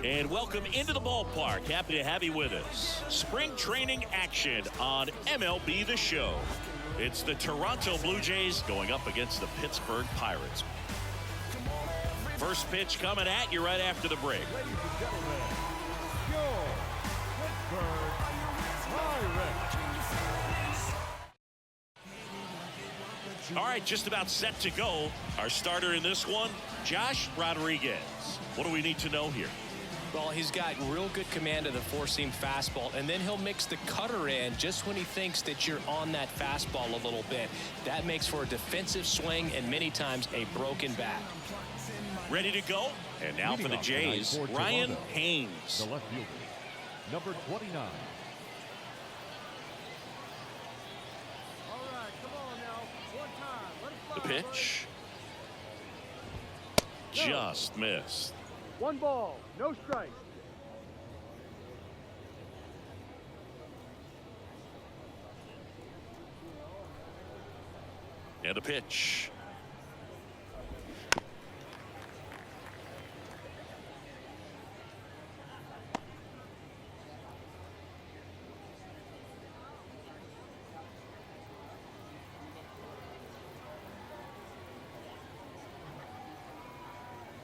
And welcome into the ballpark. Happy to have you with us. Spring training action on MLB The Show. It's the Toronto Blue Jays going up against the Pittsburgh Pirates. First pitch coming at you right after the break. Ladies and gentlemen, your Pittsburgh Pirates. All right, just about set to go. Our starter in this one, Josh Rodriguez. What do we need to know here? Well, he's got real good command of the four-seam fastball, and then he'll mix the cutter in just when he thinks that you're on that fastball a little bit. That makes for a defensive swing and many times a broken bat. Ready to go? And now for the Jays, Ryan Haynes. The left fielder, number 29. All right, come on now. One time. Let it The fly, pitch. Just missed. One ball, no strike. And a pitch.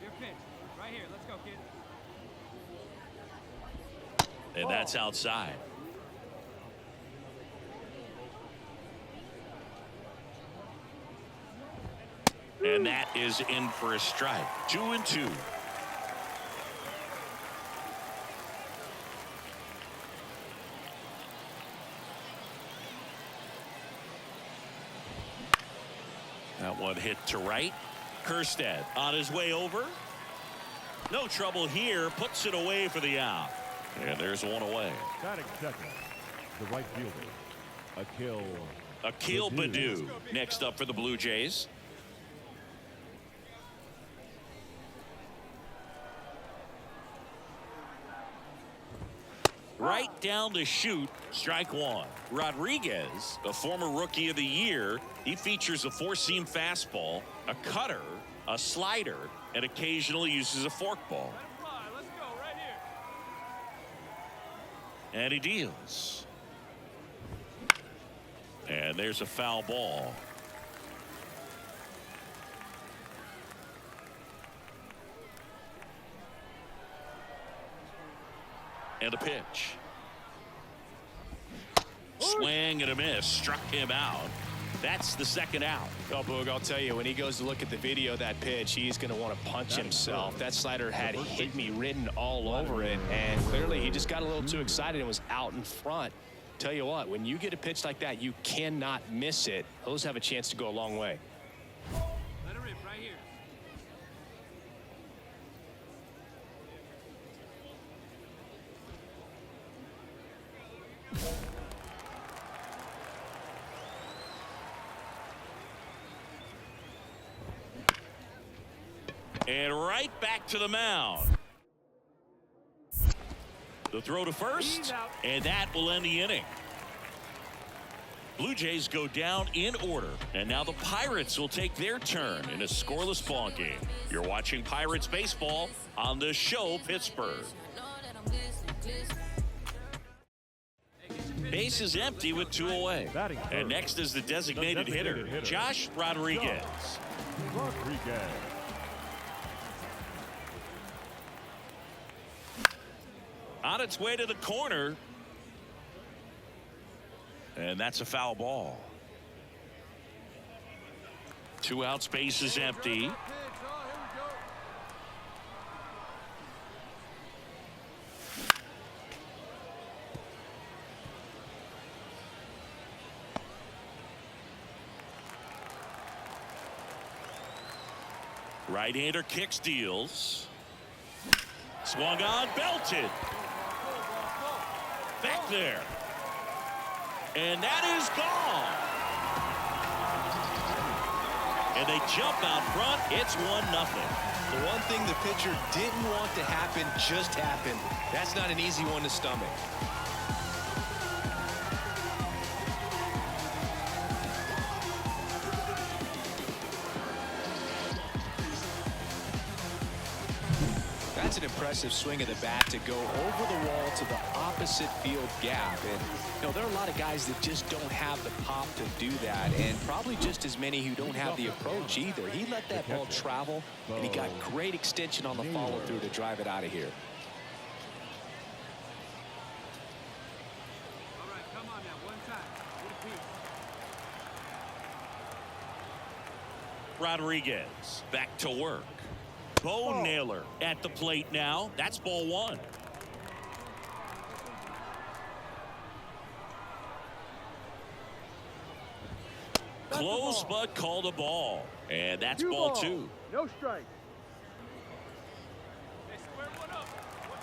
Your pitch. Right here. Let's go, kid. And that's outside. And that is in for a strike. 2-2. That one hit to right. Kerstead on his way over. No trouble here. Puts it away for the out. And there's one away. Batting second, the right fielder, Akil Baddoo next up for the Blue Jays. Right down the chute, strike one. Rodriguez, a former Rookie of the Year, he features a four-seam fastball, a cutter, a slider, and occasionally uses a forkball. Let's go right here. And he deals. And there's a foul ball. And a pitch. Swing and a miss. Struck him out. That's the second out. Oh, Boog, I'll tell you, when he goes to look at the video of that pitch, he's going to want to punch himself. That slider had hit me written all over it, and clearly he just got a little too excited and was out in front. Tell you what, when you get a pitch like that, you cannot miss it. Those have a chance to go a long way. Let it rip right here. And right back to the mound. The throw to first, and that will end the inning. Blue Jays go down in order, and now the Pirates will take their turn in a scoreless ball game. You're watching Pirates baseball on the show Pittsburgh. Base is empty with two away. And next is the designated hitter, Josh Rodriguez. On its way to the corner. And that's a foul ball. Two outs, base is empty. Right-hander kicks, deals. Swung on, belted. Back there. And that is gone. And they jump out front. It's 1-0. The one thing the pitcher didn't want to happen just happened. That's not an easy one to stomach. That's an impressive swing of the bat to go over the wall to the opposite field gap. And, you know, there are a lot of guys that just don't have the pop to do that, and probably just as many who don't have the approach either. He let that ball travel, and he got great extension on the follow-through to drive it out of here. All right, come on now, one time. Get a piece. Rodriguez back to work. Bo Naylor at the plate now. That's ball one. Close but called a ball. And that's ball two. No strike. Hey, square one up. One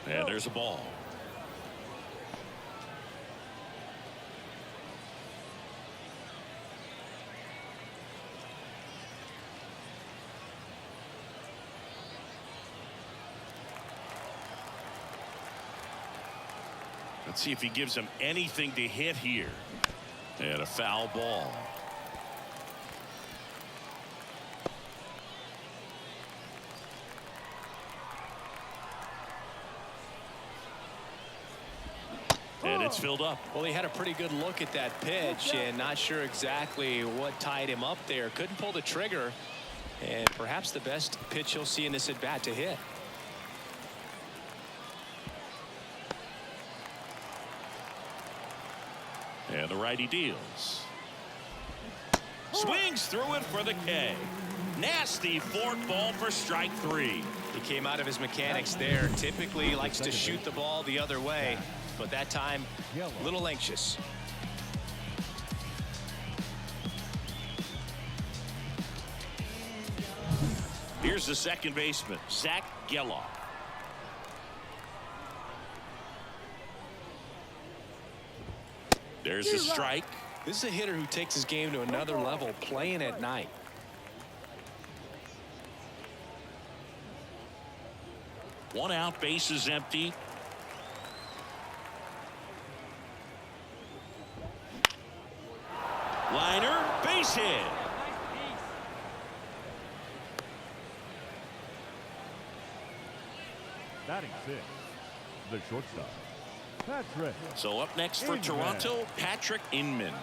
time. And there's a ball. Let's see if he gives him anything to hit here. And a foul ball. And it's filled up. Well, he had a pretty good look at that pitch and not sure exactly what tied him up there. Couldn't pull the trigger, and perhaps the best pitch you'll see in this at bat to hit. And the righty deals. Swings through it for the K. Nasty fork ball for strike three. He came out of his mechanics there. Typically likes to shoot the ball the other way, but that time a little anxious. Here's the second baseman, Zach Geloff. There's a strike. This is a hitter who takes his game to another level, playing at night. One out, base is empty. Liner, base hit. Batting sixth, the shortstop, Patrick. So up next for Inman. Toronto, Patrick Inman.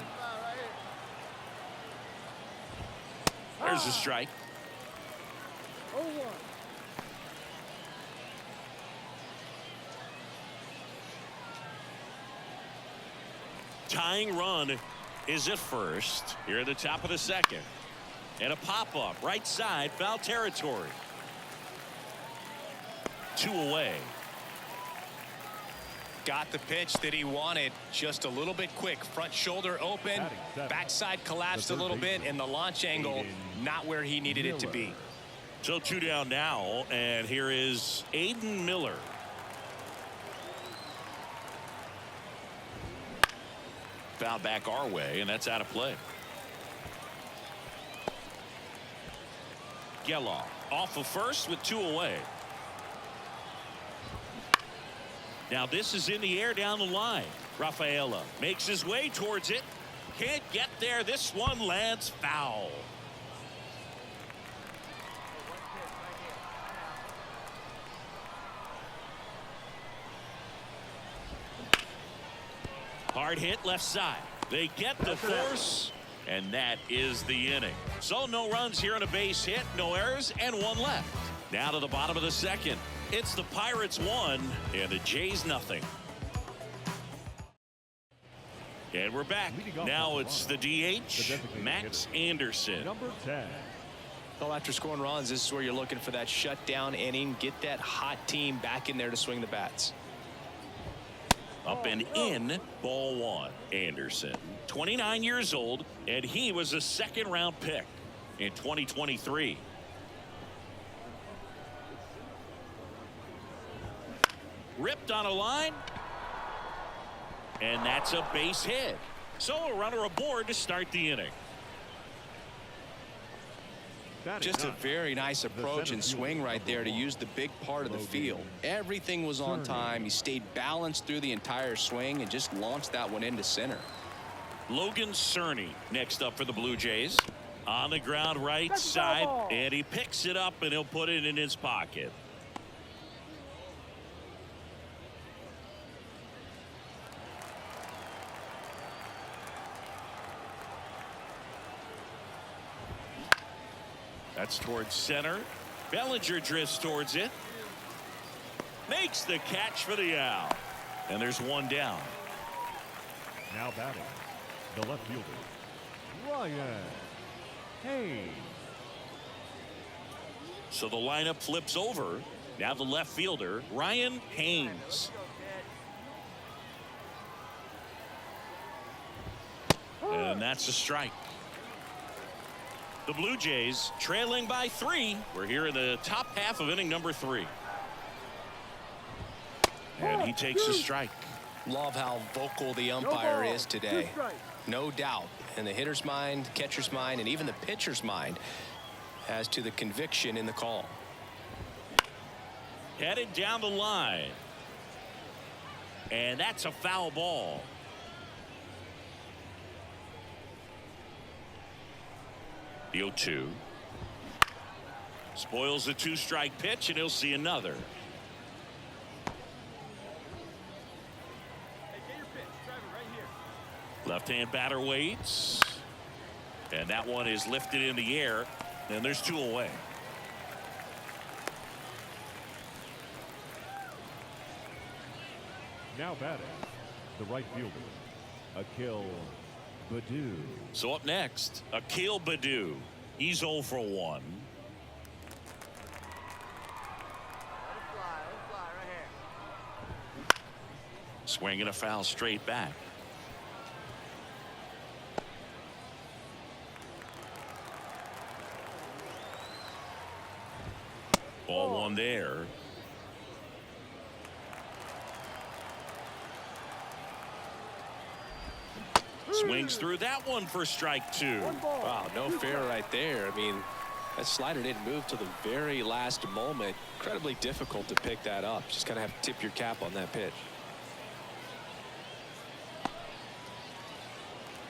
There's a strike. 0-1. Tying run is at first. Here at the top of the second. And a pop-up right side, foul territory. 2 away. Got the pitch that he wanted, just a little bit quick. Front shoulder open, backside collapsed a little bit, and the launch angle not where he needed it to be. So 2 down now, and here is Aiden Miller. Foul back our way, and that's out of play. Geloff off of first with 2 away. Now this is in the air down the line. Rafaela makes his way towards it. Can't get there. This one lands foul. Hard hit left side. They get the force, and that is the inning. So no runs here on a base hit, no errors, and 1 left. Now to the bottom of the second. It's the Pirates 1 and the Jays nothing. And we're back. Now it's the DH, Max Anderson. Number 10. Well, after scoring runs, this is where you're looking for that shutdown inning. Get that hot team back in there to swing the bats. Up and in, ball 1. Anderson, 29 years old, and he was a second-round pick in 2023. Ripped on a line, and that's a base hit. So a runner aboard to start the inning. Just a very nice approach and swing right there to use the big part of the field. Everything was on time. He stayed balanced through the entire swing and just launched that one into center. Logan Cerny next up for the Blue Jays. On the ground right side, and he picks it up and he'll put it in his pocket. That's towards center. Bellinger drifts towards it. Makes the catch for the out. And there's one down. Now batting, the left fielder, Ryan Hayes. So the lineup flips over. Now the left fielder, Ryan Hayes. And that's a strike. The Blue Jays trailing by 3. We're here in the top half of inning number 3. And he takes a strike. Love how vocal the umpire is today. No doubt in the hitter's mind, catcher's mind, and even the pitcher's mind as to the conviction in the call. Headed down the line. And that's a foul ball. The 0-2. Spoils the 2-strike pitch, and he'll see another. Hey, get your pitch. Drive it right here. Left-hand batter waits. And that one is lifted in the air. And there's 2 away. Now batting, the right fielder, Akil Baddoo. So up next, Akil Baddoo. He's 0 for 1. Let it fly right here. Swinging a foul straight back. Ball 1 there. Swings through that one for strike 2. Wow, no fair right there. I mean, that slider didn't move till the very last moment. Incredibly difficult to pick that up. Just kind of have to tip your cap on that pitch.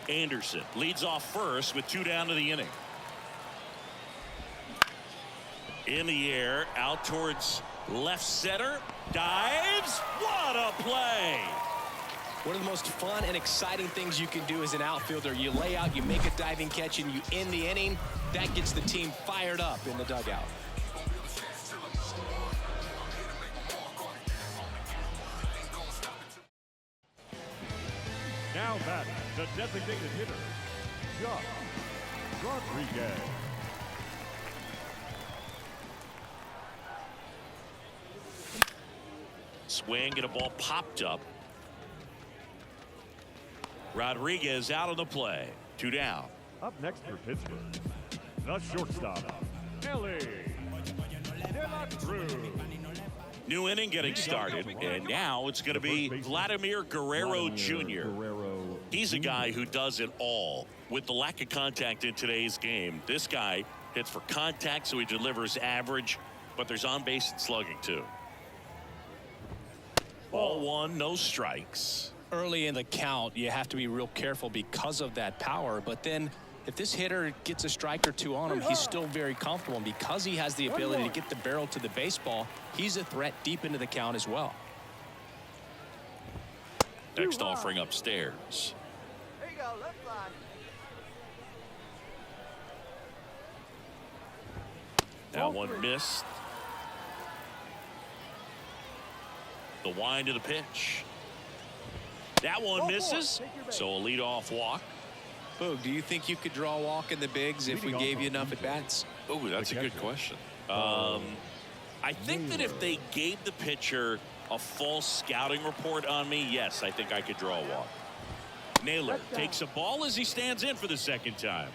Anderson leads off first with 2 down to the inning. In the air, out towards left center. Dives. What a play! One of the most fun and exciting things you can do as an outfielder. You lay out, you make a diving catch, and you end the inning. That gets the team fired up in the dugout. Now batting, the designated hitter, Josh Rodriguez. Swing and a ball popped up. Rodriguez out of the play. 2 down. Up next for Pittsburgh, the shortstop, Ellie De La Cruz. New inning getting started, and now it's going to be Vladimir Guerrero Jr. He's a guy who does it all. With the lack of contact in today's game, this guy hits for contact, so he delivers average, but there's on-base and slugging too. Ball 1, no strikes. Early in the count, you have to be real careful because of that power. But then if this hitter gets a strike or 2 on him, he's still very comfortable. And because he has the ability to get the barrel to the baseball, he's a threat deep into the count as well. Next offering upstairs. There you go. Left fly. That one missed. The wind of the pitch. That one misses. So a leadoff walk. Boog, do you think you could draw a walk in the bigs if we gave you enough at bats? Oh, that's a good question. I think that if they gave the pitcher a full scouting report on me, yes, I think I could draw a walk. Naylor takes a ball as he stands in for the second time.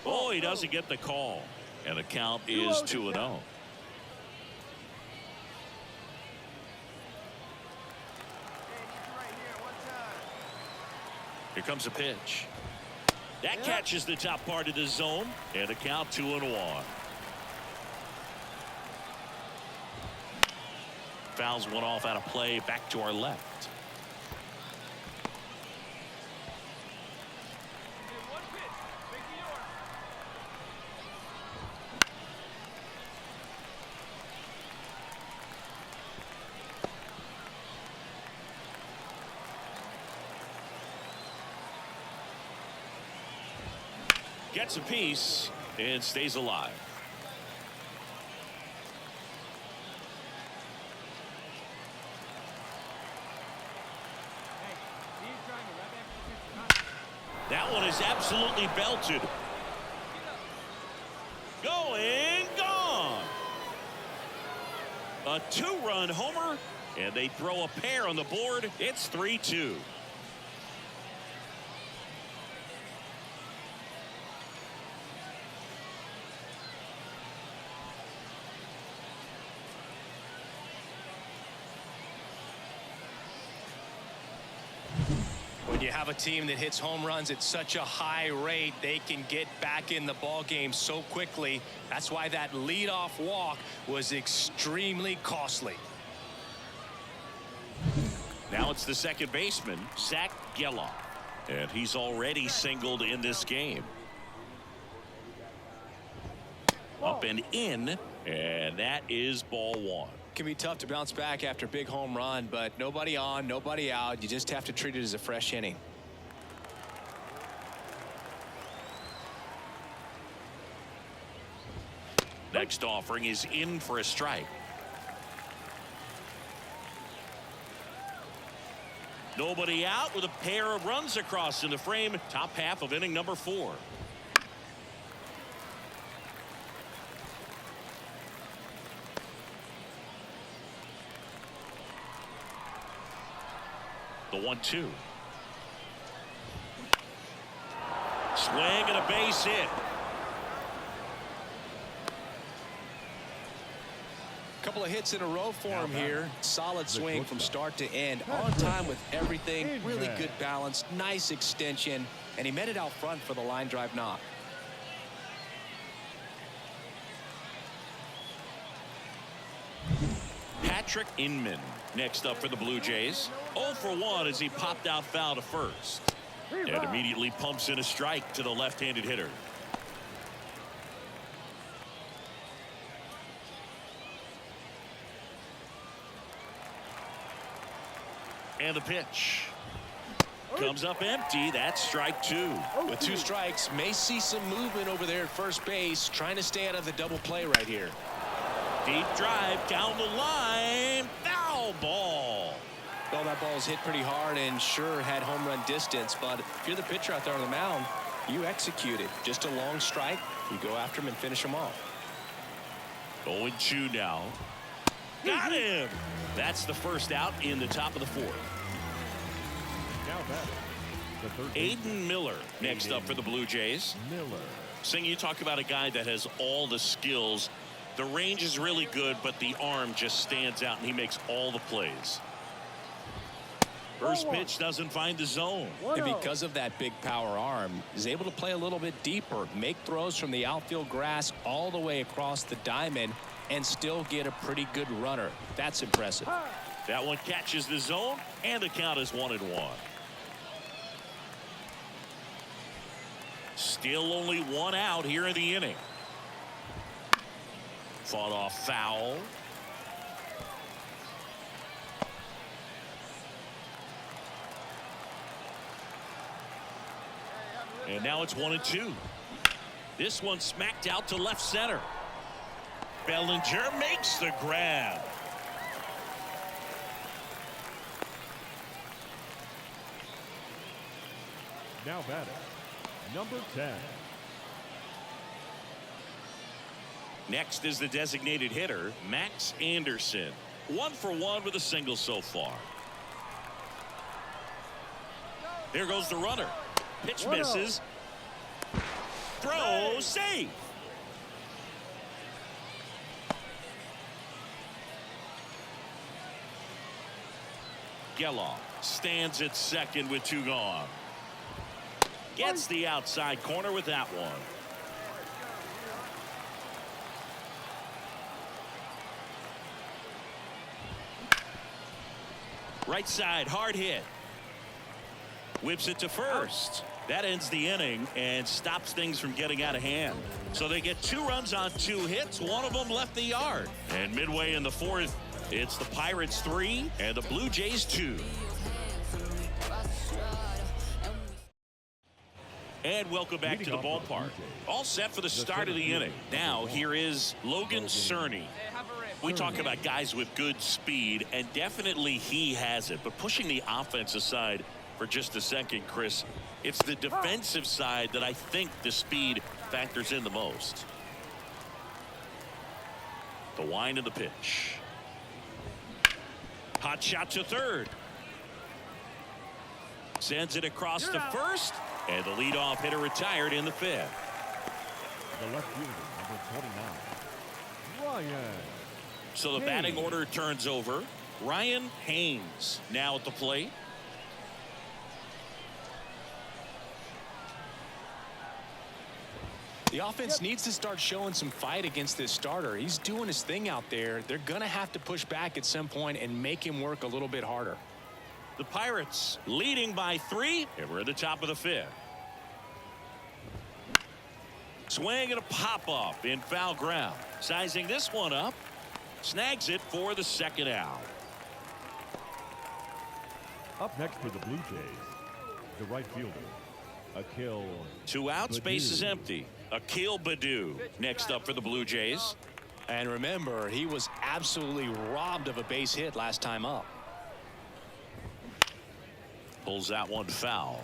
Oh, he doesn't get the call. And the count is 2-0. Here comes a pitch. That catches the top part of the zone, and a count 2-1. Fouls one off out of play. Back to our left. One pitch. Make it yours. Gets a piece and stays alive. Hey, he's trying to wrap after the That one is absolutely belted. Going, gone. A two-run homer, and they throw a pair on the board. It's 3-2. When you have a team that hits home runs at such a high rate, they can get back in the ball game so quickly. That's why that leadoff walk was extremely costly. Now it's the second baseman, Zach Geloff, and he's already singled in this game. Up and in, and that is ball one. Can be tough to bounce back after a big home run, but nobody on, nobody out. You just have to treat it as a fresh inning. Next offering is in for a strike. Nobody out with a pair of runs across in the frame. Top half of inning number 4. The 1-2. Swing and a base hit. Couple of hits in a row for him here. Solid swing from start to end. On time with everything. Really good balance. Nice extension. And he met it out front for the line drive knock. Patrick Inman next up for the Blue Jays. 0 for 1 as he popped out foul to first. And immediately pumps in a strike to the left-handed hitter. And the pitch comes up empty. That's strike 2. With 2 strikes, may see some movement over there at first base, trying to stay out of the double play right here. Deep drive down the line. Foul ball. Well, that ball was hit pretty hard and sure had home run distance, but if you're the pitcher out there on the mound, you execute it. Just a long strike. You go after him and finish him off. 0-2 now. Got him. That's the first out in the top of the 4th. Now batting, the third Aiden Miller next up for the Blue Jays. Miller. Sing, you talk about a guy that has all the skills. The range is really good, but the arm just stands out, and he makes all the plays. First pitch doesn't find the zone. And because of that big power arm, he's able to play a little bit deeper, make throws from the outfield grass all the way across the diamond, and still get a pretty good runner. That's impressive. That one catches the zone, and the count is 1-1. Still only 1 out here in the inning. Fought off foul. And now it's 1-2. This one smacked out to left center. Bellinger makes the grab. Now batting, number 10. Next is the designated hitter, Max Anderson. 1 for 1 with a single so far. There goes the runner. Pitch misses. Throw safe. Geloff stands at second with 2 gone. Gets the outside corner with that one. Right side, hard hit. Whips it to first. That ends the inning and stops things from getting out of hand. So they get 2 runs on 2 hits. One of them left the yard. And midway in the 4th, it's the Pirates 3 and the Blue Jays 2. And welcome back to the ballpark. All set for the start of the inning. Now here is Logan Cerny. We talk about guys with good speed, and definitely he has it. But pushing the offense aside for just a second, Chris, it's the defensive side that I think the speed factors in the most. The wind of the pitch. Hot shot to third. Sends it across to first, and the leadoff hitter retired in the 5th. The left fielder, number 29, Ryan. So the batting order turns over. Ryan Haynes now at the plate. The offense needs to start showing some fight against this starter. He's doing his thing out there. They're going to have to push back at some point and make him work a little bit harder. The Pirates leading by 3, and we're at the top of the 5th. Swing and a pop-up in foul ground. Sizing this one up. Snags it for the 2nd out. Up next for the Blue Jays, the right fielder, Akil. 2 outs, base is empty. Akil Baddoo next up for the Blue Jays. And remember, he was absolutely robbed of a base hit last time up. Pulls that one foul.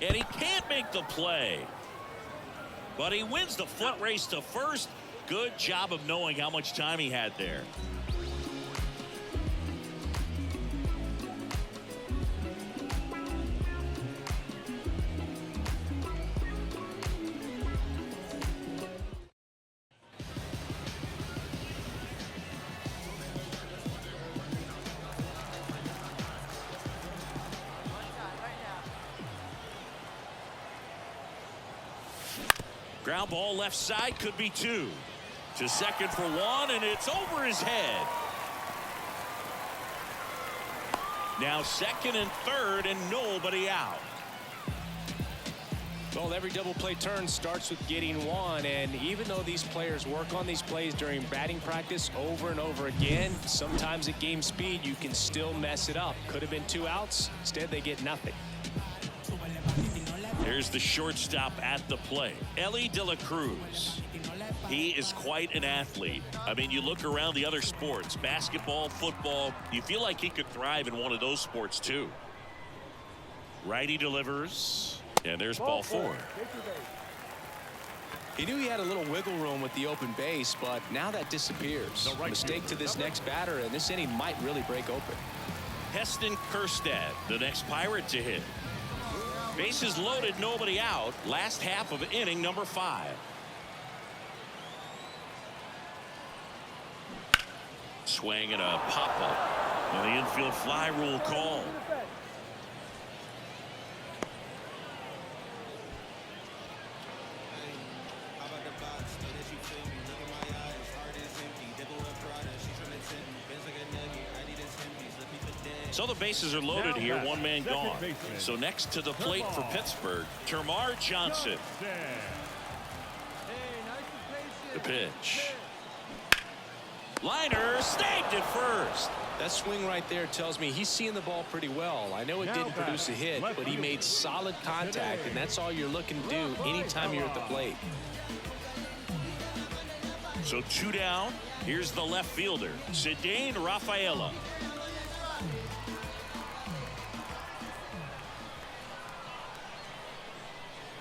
And he can't make the play. But he wins the foot race to first. Good job of knowing how much time he had there. Ground ball left side, could be 2. To second for 1, and it's over his head. Now 2nd and 3rd, and nobody out. Well, every double play turn starts with getting 1, and even though these players work on these plays during batting practice over and over again, sometimes at game speed you can still mess it up. Could have been 2 outs. Instead they get nothing. Here's the shortstop at the plate, Ellie De La Cruz. He is quite an athlete. I mean, you look around the other sports, basketball, football, you feel like he could thrive in one of those sports too. Righty delivers, and there's ball 4. He knew he had a little wiggle room with the open base, but now that disappears. Mistake to this next batter, and this inning might really break open. Heston Kjerstad, the next Pirate to hit. Bases loaded, nobody out. Last half of inning number 5. Swing and a pop-up. And the infield fly rule call. So the bases are loaded here, 1 man gone. So next to the plate for Pittsburgh, Termarr Johnson. The pitch. Liner snagged at first. That swing right there tells me he's seeing the ball pretty well. I know it didn't produce a hit, but he made solid contact, and that's all you're looking to do anytime you're at the plate. So 2 down. Here's the left fielder, Ceddanne Rafaela.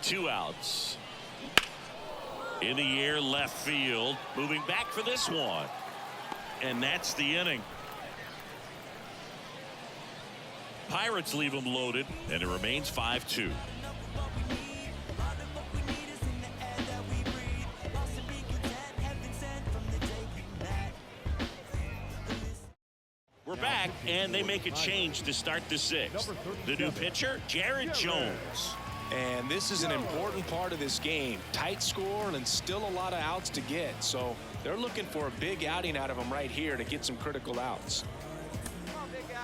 Two outs. In the air, left field. Moving back for this one. And that's the inning. Pirates leave them loaded, and it remains 5-2. We're back, and they make a change to start the 6th. The new pitcher, Jared Jones. And this is an important part of this game. Tight score and still a lot of outs to get. So they're looking for a big outing out of them right here to get some critical outs.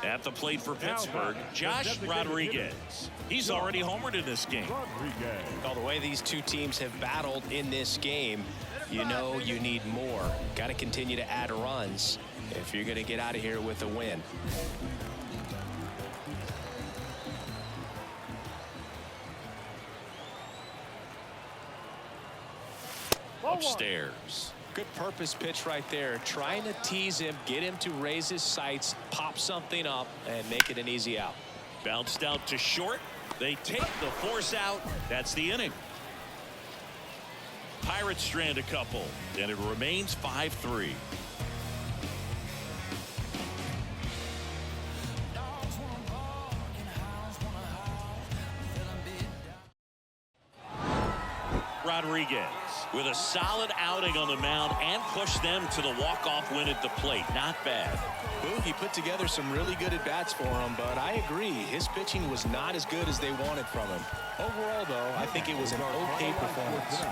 At the plate for Pittsburgh, Josh Rodriguez. He's already homered in this game. Well, the way these two teams have battled in this game, you know you need more. Got to continue to add runs if you're going to get out of here with a win. Upstairs. Good purpose pitch right there. Trying to tease him, get him to raise his sights, pop something up, and make it an easy out. Bounced out to short. They take the force out. That's the inning. Pirates strand a couple, and it remains 5-3. Rodriguez with a solid outing on the mound and pushed them to the walk-off win at the plate. Not bad. Boog, he put together some really good at-bats for him, but I agree. His pitching was not as good as they wanted from him. Overall, though, I think it was an okay performance.